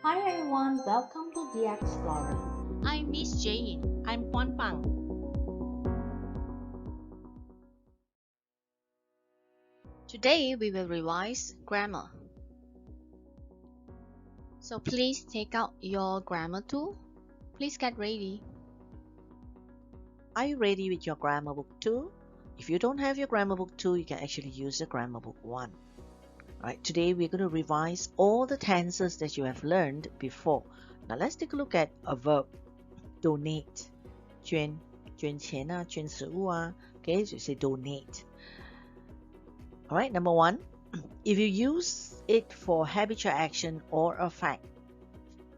Hi everyone, welcome to The Explorer. I'm Miss Jane. I'm Puan Pang. Today we will revise grammar. So please take out your grammar tool. Please get ready. Are you ready with your grammar book 2? If you don't have your grammar book 2, you can actually use the grammar book 1. Alright, today we're going to revise all the tenses that you have learned before. Now let's take a look at a verb, donate. 捐钱啊，捐食物啊. Okay, so you say donate. Alright, number 1. If you use it for habitual action or a fact,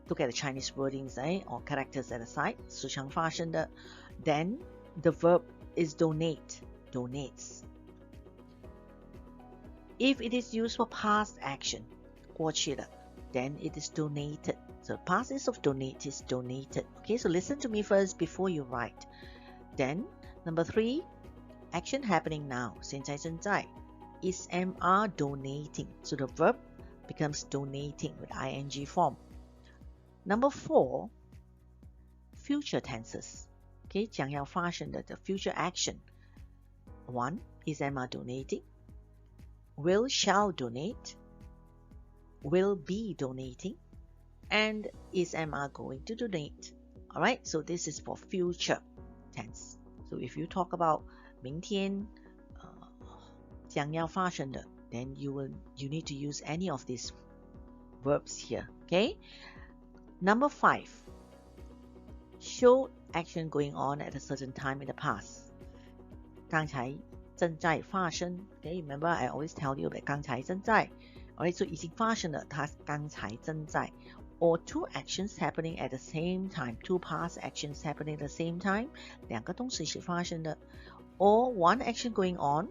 look at the Chinese wordings or characters at the side, 时常发生的, then the verb is donate, donates. If it is used for past action, 过去了, then it is donated. So past tense of donate is donated. Okay, so listen to me first before you write. Then, number 3, action happening now, 现在正在, is MR donating. So the verb becomes donating with ing form. Number 4, future tenses. Okay, 将要发生的 the future action. 1 is MR donating, will shall donate, will be donating, and is MR going to donate. Alright, so this is for future tense. So if you talk about 明天将要发生的, then you need to use any of these verbs here. Okay. Number 5, show action going on at a certain time in the past. 刚才正在发生. Okay, remember I always tell you that 刚才正在. Alright, so 已经发生了, 它刚才正在. Or two actions happening at the same time. Two past actions happening at the same time. 两个同时是发生的. Or one action going on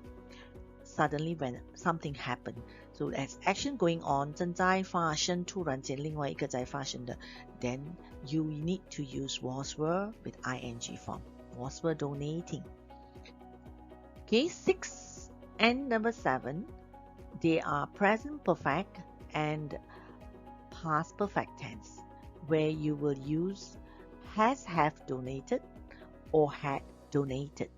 suddenly when something happened. So as action going on, 正在发生, 突然间另外一个在发生的, then you need to use was were with ing form. Was were donating. Okay, 6 and number 7, they are present perfect and past perfect tense, where you will use has have donated or had donated.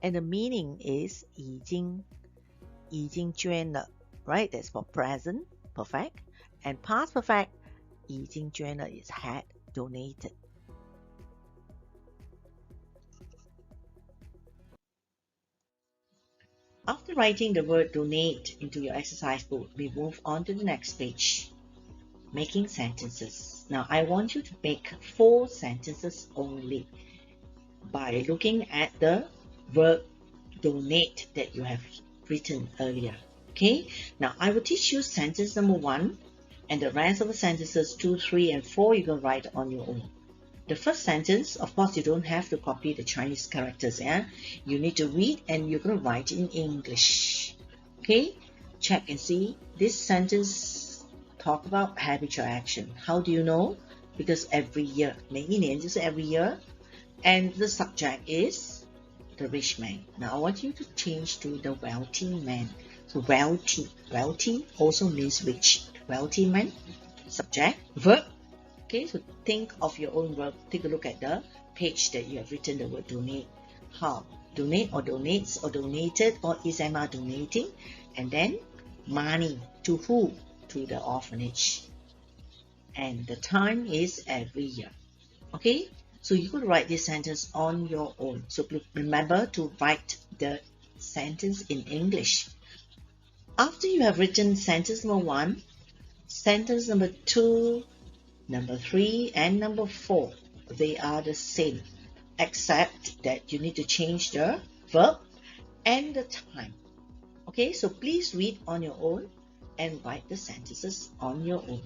And the meaning is 已经捐了, right? That's for present perfect. And past perfect, 已经捐了 is had donated. After writing the word donate into your exercise book, we move on to the next page, making sentences. Now I want you to make 4 sentences only by looking at the verb donate that you have written earlier. Okay, now I will teach you sentence number 1, and the rest of the sentences 2, 3, and 4 you can write on your own. The first sentence, of course, you don't have to copy the Chinese characters. You need to read and you're going to write in English. Okay, check and see. This sentence talk about habitual action. How do you know? Because every year, 每一年就是 every year, and the subject is the rich man. Now I want you to change to the wealthy man. So wealthy also means rich. Wealthy man, subject, verb. Okay, so think of your own verb. Take a look at the page that you have written the word donate. How? Donate or donates or donated or is MR donating? And then money to who? To the orphanage. And the time is every year. Okay, so you could write this sentence on your own. So remember to write the sentence in English. After you have written sentence number 1, sentence number 2, number 3, and number 4, they are the same, except that you need to change the verb and the time. Okay, so please read on your own and write the sentences on your own.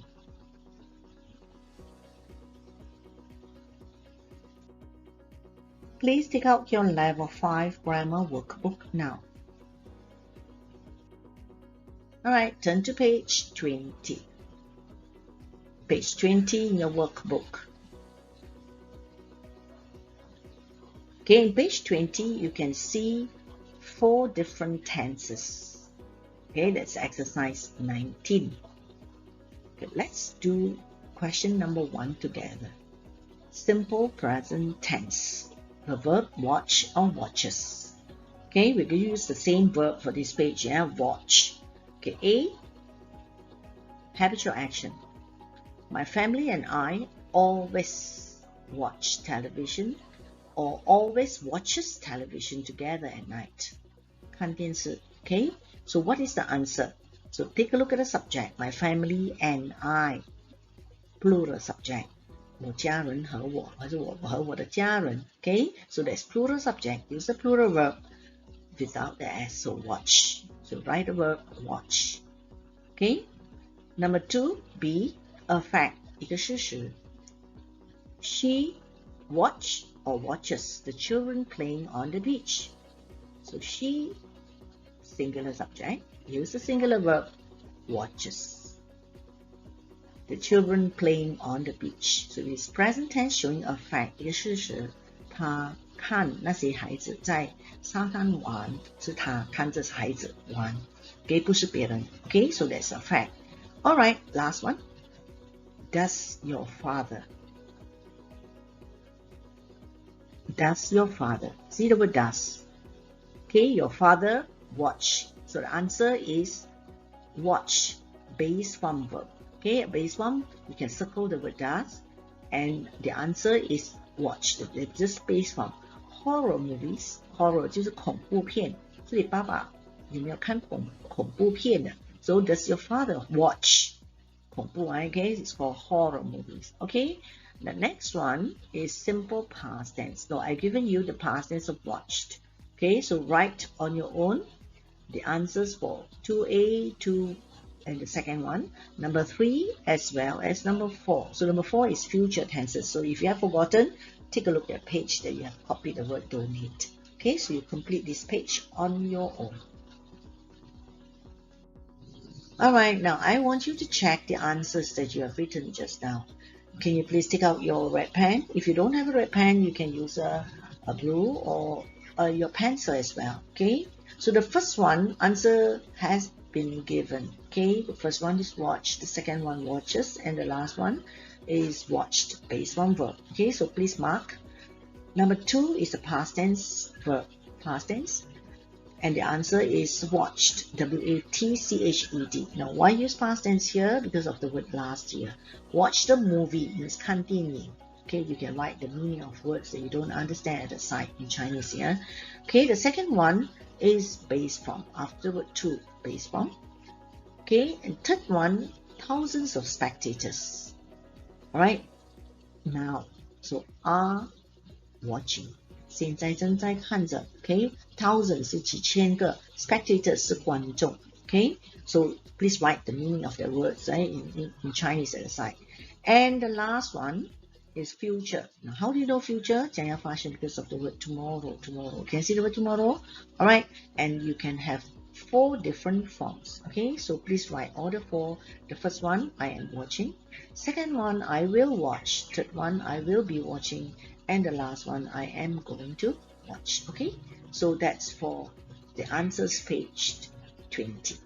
Please take out your level 5 grammar workbook now. Alright, turn to page 20. Page 20 in your workbook. Okay, in page 20, you can see 4 different tenses. Okay, that's exercise 19. Okay, let's do question number 1 together. Simple present tense. The verb watch or watches. Okay, we're going to use the same verb for this page, yeah, watch. Okay, A, habitual action. My family and I always watch television or always watches television together at night. 看电视. Okay, so what is the answer? So take a look at the subject. My family and I. Plural subject. 我家人和我，或者我和我的家人. Okay, so that's plural subject. Use the plural verb without the S, so watch. So write the verb watch. Okay, number 2, B, a fact, 一个事实. She watch or watches the children playing on the beach. So she, singular subject, use the singular verb watches the children playing on the beach. So it's present tense showing a fact, 一个事实，他看那些孩子在沙滩玩，是他看着孩子玩， okay, 不是别人. Okay, so that's a fact. Alright, last one. Does your father see the word does? Okay, your father watch. So the answer is watch, base form verb. Okay, base form, you can circle the word does, and the answer is watch. Just base form. Horror movies, horror 就是恐怖片。这里爸爸有没有看恐怖片的？ So does your father watch 恐怖 okay, it's called horror movies. Okay, the next one is simple past tense. So I've given you the past tense of watched. Okay, so write on your own the answers for 2A, 2, and the second one, number 3, as well as number 4. So number 4 is future tenses. So if you have forgotten, take a look at the page that you have copied the word donate. Okay, so you complete this page on your own. Alright, now I want you to check the answers that you have written just now. Can you please take out your red pen? If you don't have a red pen, you can use a blue or your pencil as well. Okay, so the first one, answer has been given. Okay, the first one is watch, the second one watches, and the last one is watched, based on verb. Okay, so please mark. Number 2 is the past tense verb, past tense, and the answer is watched, W-A-T-C-H-E-D. Now why use past tense here? Because of the word last year. Watch the movie means 看电影. Okay, you can write the meaning of words that you don't understand at the side in Chinese here. Okay, the second one is base form, after word to, base form. Okay, and third one, thousands of spectators. Alright, now, so are watching. 现在正在看着. Okay, thousands 是几千个, spectators 是观众. Okay, so please write the meaning of the words right, in Chinese at the side. And the last one is future. Now, how do you know future? 将要发生 because of the word tomorrow. Tomorrow. Can you see the word tomorrow? Alright, and you can have 4 different forms. Okay, so please write all the 4. The first one, I am watching. Second one, I will watch. Third one, I will be watching. And the last one, I am going to watch. Okay, so that's for the answers page 20.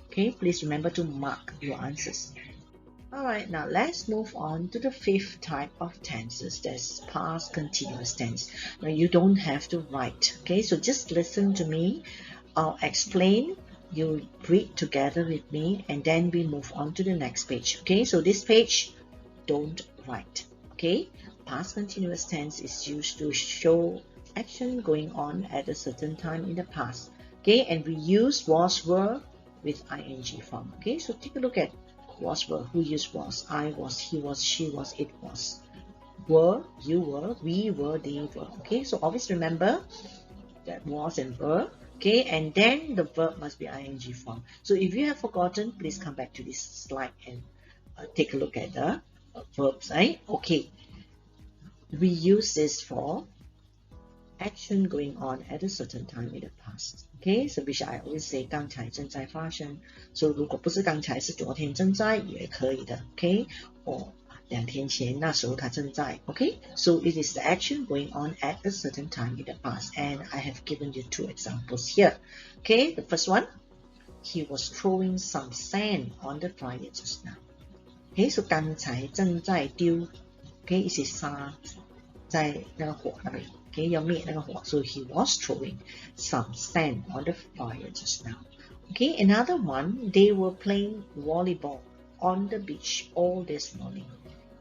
Okay, please remember to mark your answers. Alright, now let's move on to the 5th type of tenses, that's past continuous tense. Now you don't have to write, okay, so just listen to me. I'll explain, you read together with me, and then we move on to the next page. Okay, so this page, don't write. Okay, past continuous tense is used to show action going on at a certain time in the past. Okay, and we use was, were with ing form. Okay, so take a look at was, were. Who used was? I was, he was, she was, it was. Were, you were, we were, they were. Okay, so always remember that was and were. Okay, and then the verb must be ing form. So if you have forgotten, please come back to this slide and take a look at the verbs, right? Okay, we use this for action going on at a certain time in the past. Okay, so which I always say 刚才正在发生. So 如果不是刚才是昨天正在也可以的. Okay, or 2天前那时候他正在. Okay, so it is the action going on at a certain time in the past, and I have given you 2 examples here. Okay, the first one, he was throwing some sand on the fire just now. Okay, so 刚才正在丢 okay 一些沙在那个火那边 okay 要灭那个火 so he was throwing some sand on the fire just now. Okay, another one, they were playing volleyball on the beach all this morning.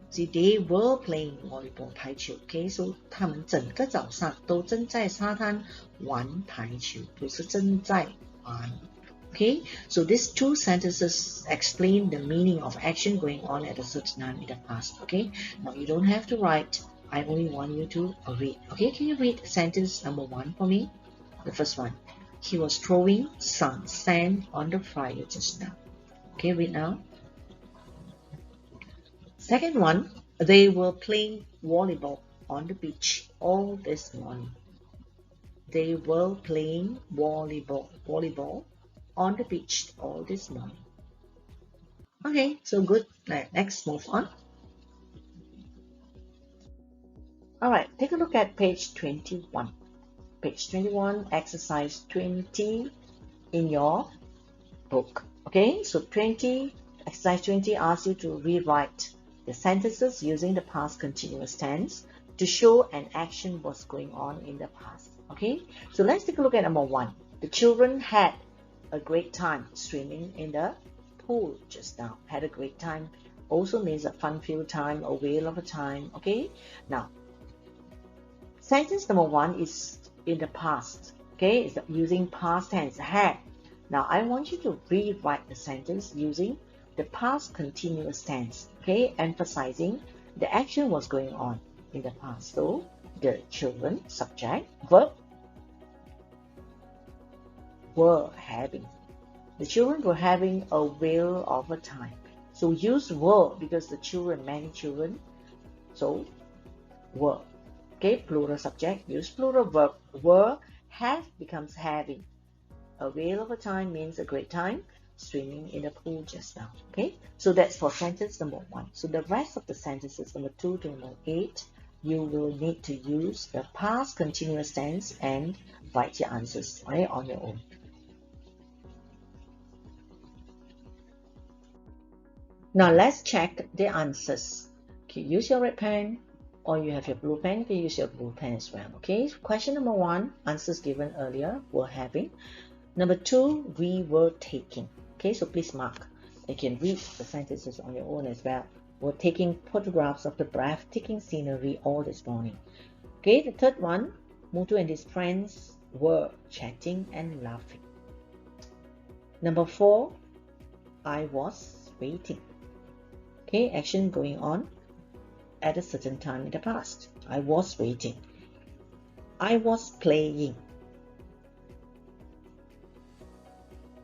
See, they were playing volleyball 排球 okay, so 他们整个早上都正在沙滩玩排球，不是正在玩。Okay, so these two sentences explain the meaning of action going on at a certain time in the past. Okay, now you don't have to write. I only want you to read. Okay, can you read sentence number 1 for me? The first one. He was throwing some sand on the fire just now. Okay, read now. Second one. They were playing volleyball on the beach all this morning. They were playing volleyball on the beach all this morning. Okay, so good. Next, move on. Alright, take a look at page 21. Page 21, exercise 20 in your book. Okay, so exercise 20 asks you to rewrite the sentences using the past continuous tense to show an action was going on in the past. Okay, so let's take a look at number 1. The children had a great time swimming in the pool just now. Had a great time also means a fun-filled time, a whale of a time. Okay, now sentence number 1 is in the past. Okay, it's using past tense, had. Now I want you to rewrite the sentence using the past continuous tense. Okay, emphasizing the action was going on in the past. So the children, subject, verb, were having. The children were having a whale of a time. So use were because the children, many children. So were. Okay, plural subject, use plural verb. Were, have becomes having. A whale of a time means a great time swimming in the pool just now. Okay, so that's for sentence number 1. So the rest of the sentences, number 2 to number 8, you will need to use the past continuous tense and write your answers right on your own. Now let's check the answers. Okay, use your red pen or you have your blue pen, you can use your blue pen as well. Okay, question number 1, answers given earlier, were having. Number 2, we were taking. Okay, so please mark. You can read the sentences on your own as well. We're taking photographs of the breathtaking scenery all this morning. Okay, the third one, Muthu and his friends were chatting and laughing. Number 4, I was waiting. Okay, action going on at a certain time in the past. I was waiting. I was playing.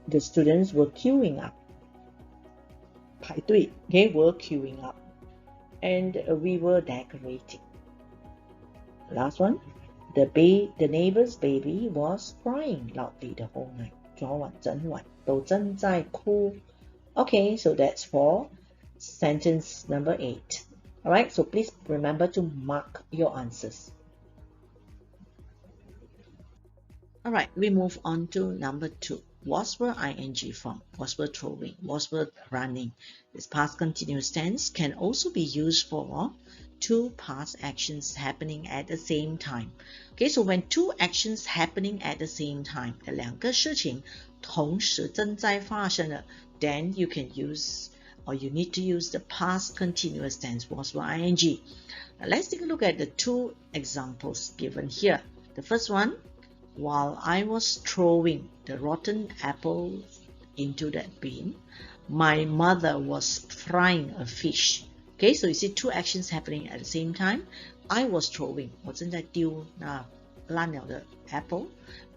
The students were queuing up. 排队, okay, were queuing up. And we were decorating. Last one, the neighbor's baby was crying loudly the whole night. 昨晚整晚都正在哭. Okay, so that's for sentence number 8. Alright, so please remember to mark your answers. Alright, we move on to number 2. Was were ing form, was were throwing, was were running. This past continuous tense can also be used for 2 past actions happening at the same time. Okay, so when 2 actions happening at the same time, 两个事情同时正在发生了, then you can use or you need to use the past continuous tense, was were ing. Now let's take a look at the 2 examples given here. The first one, while I was throwing the rotten apples into that bin, my mother was frying a fish. Okay, so you see 2 actions happening at the same time. I was throwing, 我正在丢那烂了的 apple.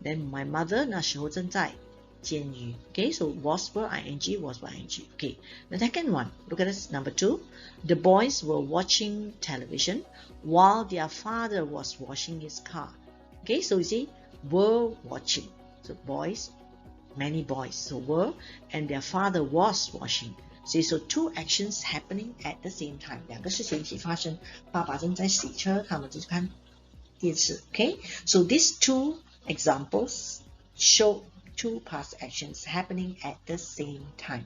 Then my mother 那时候正在煎鱼. Okay, so was were ing, was were ing. Okay, the second one, look at this, number 2. The boys were watching television while their father was washing his car. Okay, so you see, were watching. So boys, many boys. So were, and their father was washing. See, so 2 actions happening at the same time. 两个事情一起发生。爸爸正在洗车，他们就看电视。Okay, so these 2 examples show 2 past actions happening at the same time.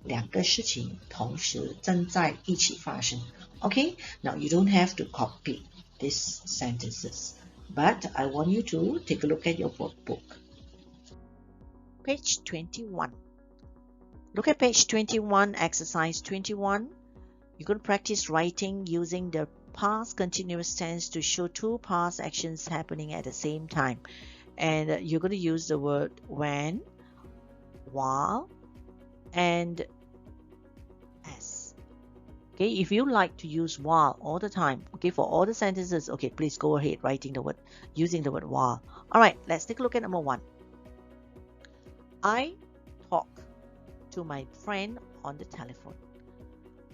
两个事情同时正在一起发生。Okay, now you don't have to copy these sentences, but I want you to take a look at your workbook. Page 21. Look at page 21, exercise 21. You're going to practice writing using the past continuous tense to show two past actions happening at the same time. And you're going to use the word when, while, and as. Okay, if you like to use while all the time, okay, for all the sentences, okay, please go ahead writing the word, using the word while. All right, let's take a look at number 1. I talk to my friend on the telephone.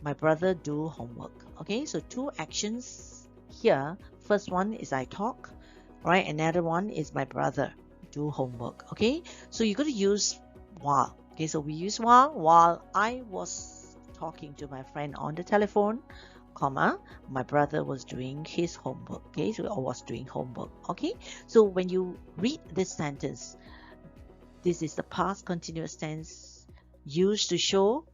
My brother do homework. Okay, so two actions here. First one is I talk, right? Another one is my brother do homework. Okay, so you're going to use while. Okay, so we use while I was talking to my friend on the telephone, comma, my brother was doing his homework. Okay, so I was doing homework. Okay, so when you read this sentence, this is the past continuous tense used to show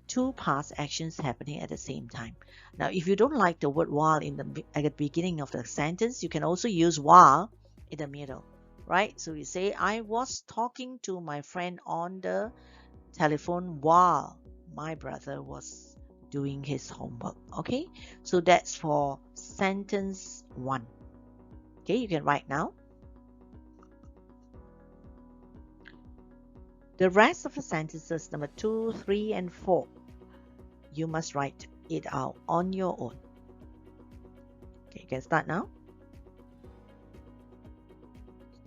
two past actions happening at the same time. Now, if you don't like the word while at the beginning of the sentence, you can also use while in the middle, right? So you say, I was talking to my friend on the telephone while my brother was doing his homework. Okay, so that's for sentence 1. Okay, you can write now. The rest of the sentences, number 2, 3, and 4, you must write it out on your own. Okay, you can start now.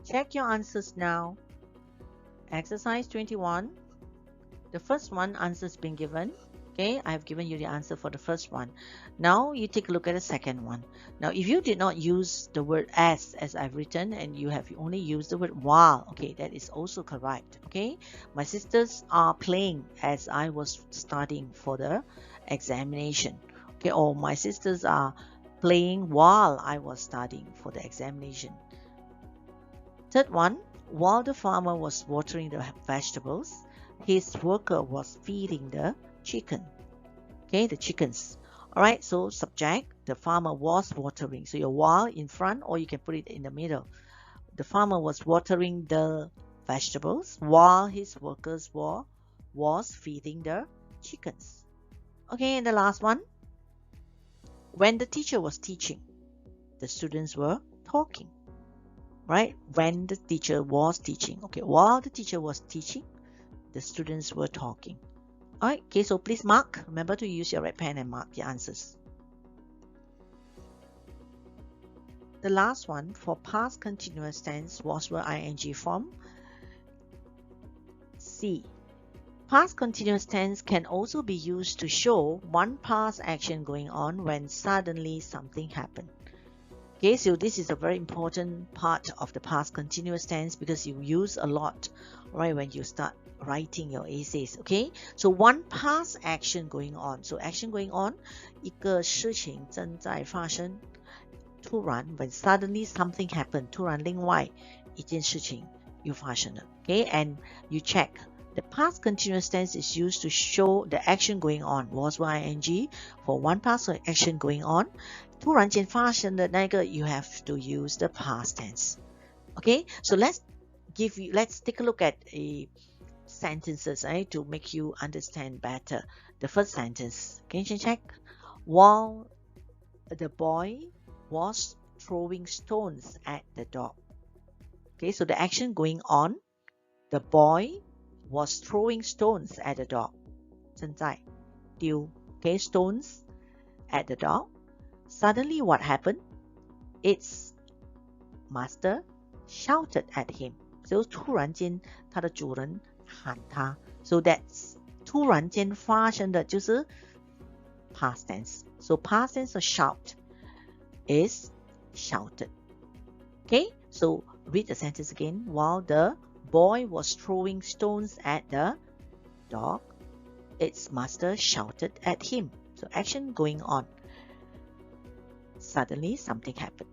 Check your answers now. Exercise 21. The first one, answers been given. Okay, I have given you the answer for the first one. Now you take a look at the second one. Now, if you did not use the word as I've written, and you have only used the word while, okay, that is also correct. Okay, my sisters are playing as I was studying for the examination. Okay, or my sisters are playing while I was studying for the examination. Third one, while the farmer was watering the vegetables, his worker was feeding the chicken. Okay, the chickens. All right, so subject, the farmer was watering. So your while in front, or you can put it in the middle. The farmer was watering the vegetables while his workers was feeding the chickens. Okay, and the last one, when the teacher was teaching, the students were talking. Right, when the teacher was teaching. Okay, while the teacher was teaching, the students were talking. Alright, okay, so please mark. Remember to use your red pen and mark the answers. The last one, for past continuous tense, was were ing form. C. Past continuous tense can also be used to show one past action going on when suddenly something happened. Okay, so this is a very important part of the past continuous tense because you use a lot, right, when you start writing your essays. Okay, so one past action going on. So action going on, 一个事情正在发生。突然 when suddenly something happened, 突然另外一件事情又发生了。Okay, and you check. The past continuous tense is used to show the action going on. Was ing for one past action going on. 突然间发生的那个 you have to use the past tense. Okay, so let's take a look at sentences, right, to make you understand better. The first sentence, can you check? While the boy was throwing stones at the dog. Okay, so the action going on, the boy was throwing stones at the dog. 正在丢 okay, stones at the dog. Suddenly what happened? Its master shouted at him. So 突然间他的主人喊他。So that's 突然间发生的就是 past tense. So past tense of shout is shouted. Okay, so read the sentence again. While the boy was throwing stones at the dog, its master shouted at him. So action going on. Suddenly something happened.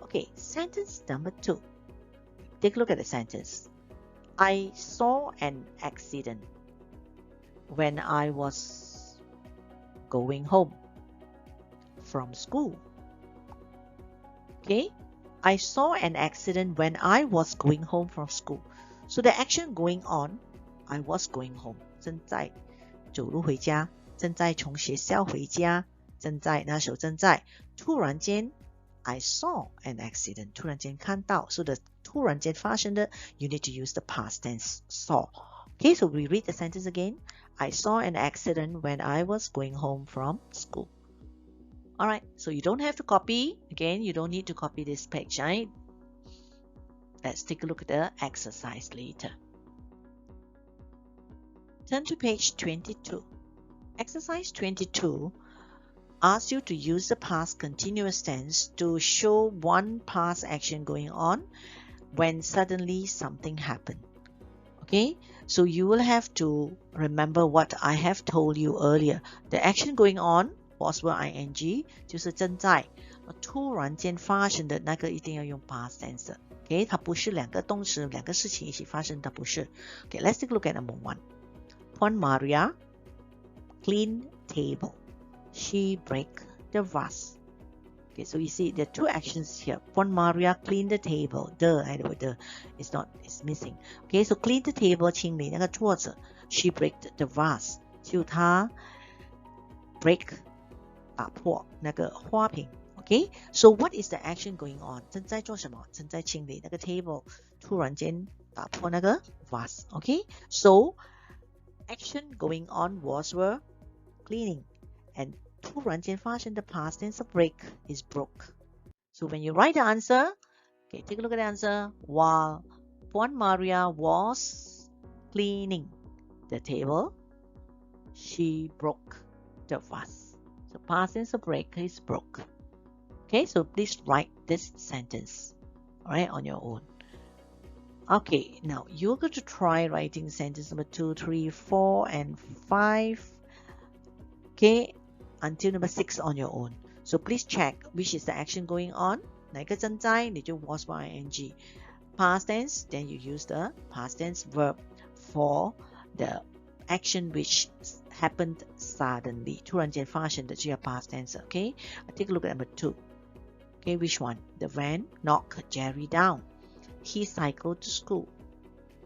Okay, sentence number 2. Take a look at the sentence. I saw an accident. when I was going home from school. Okay, I saw an accident when I was going home from school. So the action going on, I was going home. 正在走路回家，正在从学校回家，正在那时候正在。突然间 I saw an accident. 突然间看到。So the 突然间发生的 you need to use the past tense saw. Okay, so we read the sentence again. I saw an accident when I was going home from school. Alright, so you don't have to copy. Again, you don't need to copy this page, right? Let's take a look at the exercise later. Turn to page 22. Exercise 22 asks you to use the past continuous tense to show one past action going on when suddenly something happened. Okay, so you will have to remember what I have told you earlier. The action going on was were ing 就是正在突然间发生的那个一定要用 past tense. Okay, 它不是两个动词两个事情一起发生，它不是。Okay, let's take a look at number 1. Puan Maria clean table. She break the vase. Okay, so you see there are two actions here. Puan Maria clean the table. The is not is missing. Okay, so clean the table 清理那个桌子。She break the vase. 就她 break 打破那个花瓶。Okay, so what is the action going on? 正在做什么？正在清理那个 table。突然间打破那个 vase. Okay, so action going on was were cleaning, and 突然间发生的 past tense of break is broke. So when you write the answer, okay, take a look at the answer. While Puan Maria was cleaning the table, she broke the vase. So past tense of break is broke. Okay, so please write this sentence, all right, on your own. Okay, now you're going to try writing sentence number 2, 3, 4, and 5. Okay, until number 6 on your own. So please check which is the action going on. 哪个正在你就 was by ing. Past tense, then you use the past tense verb for the action which happened suddenly. 突然间发生的就要 past tense. Okay, take a look at number 2. Okay, which one? The van knocked Jerry down. He cycled to school.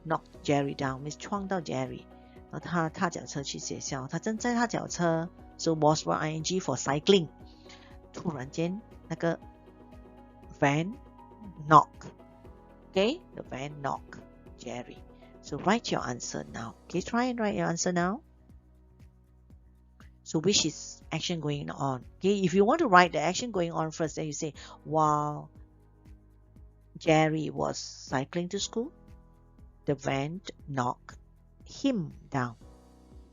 Knocked Jerry down means 撞到 Jerry. 然后他踏脚车去学校，他正在踏脚车。So was for ing for cycling. 突然间那个 van knock. Okay, the van knock Jerry. So write your answer now. Okay, try and write your answer now. So which is action going on? Okay, if you want to write the action going on first, then you say while Jerry was cycling to school, the van knocked him down.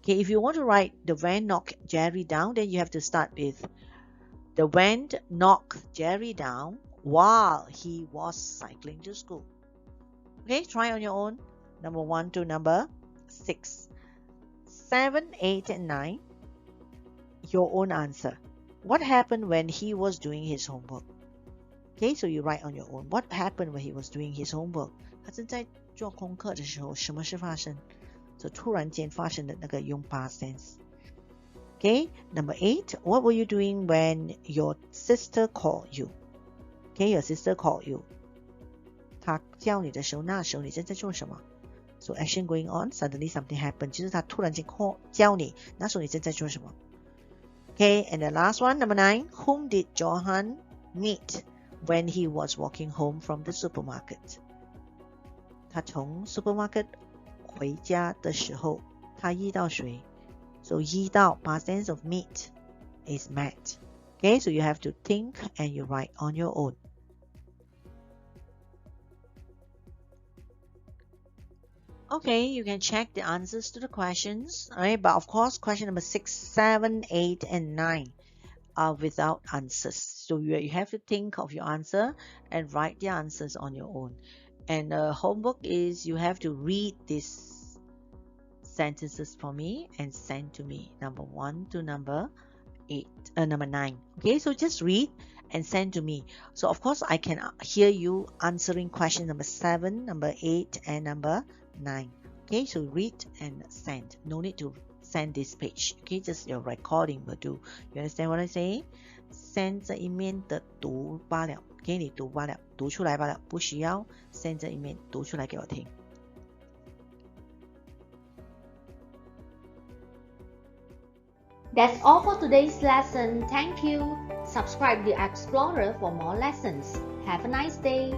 Okay, if you want to write the van knocked Jerry down, then you have to start with the van knocked Jerry down while he was cycling to school. Okay, try on your own. Number 1 to number 6. 7, 8, and 9. Your own answer. What happened when he was doing his homework? Okay, so you write on your own. What happened when he was doing his homework? 他正在做功课的时候，什么事发生？ So 突然间发生的那个用 past tense. Okay, number 8. What were you doing when your sister called you? Okay, your sister called you. 她叫你的时候，那时候你正在做什么？ So action going on, suddenly something happened. 就是她突然间 call 叫你，那时候你正在做什么？ Okay, and the last one, number 9. Whom did Johan meet when he was walking home from the supermarket? 他从 supermarket 回家的时候，他遇到谁？ So 遇到 past tense of meet is met. Okay, so you have to think and you write on your own. Okay, you can check the answers to the questions, right? But of course, question number 6, 7, 8, and 9 are without answers. So you have to think of your answer and write the answers on your own. And homework is you have to read these sentences for me and send to me, number 1 to number 9. Okay, so just read and send to me. So of course I can hear you answering question number 7, number 8, and number 9. Okay, so read and send. No need to send this page. Okay, just your recording will do. You understand what I say? Send 这一面的读罢了，给你读罢了，读出来罢了，不需要 send 这一面读出来给我听。That's all for today's lesson. Thank you. Subscribe to Explorer for more lessons. Have a nice day.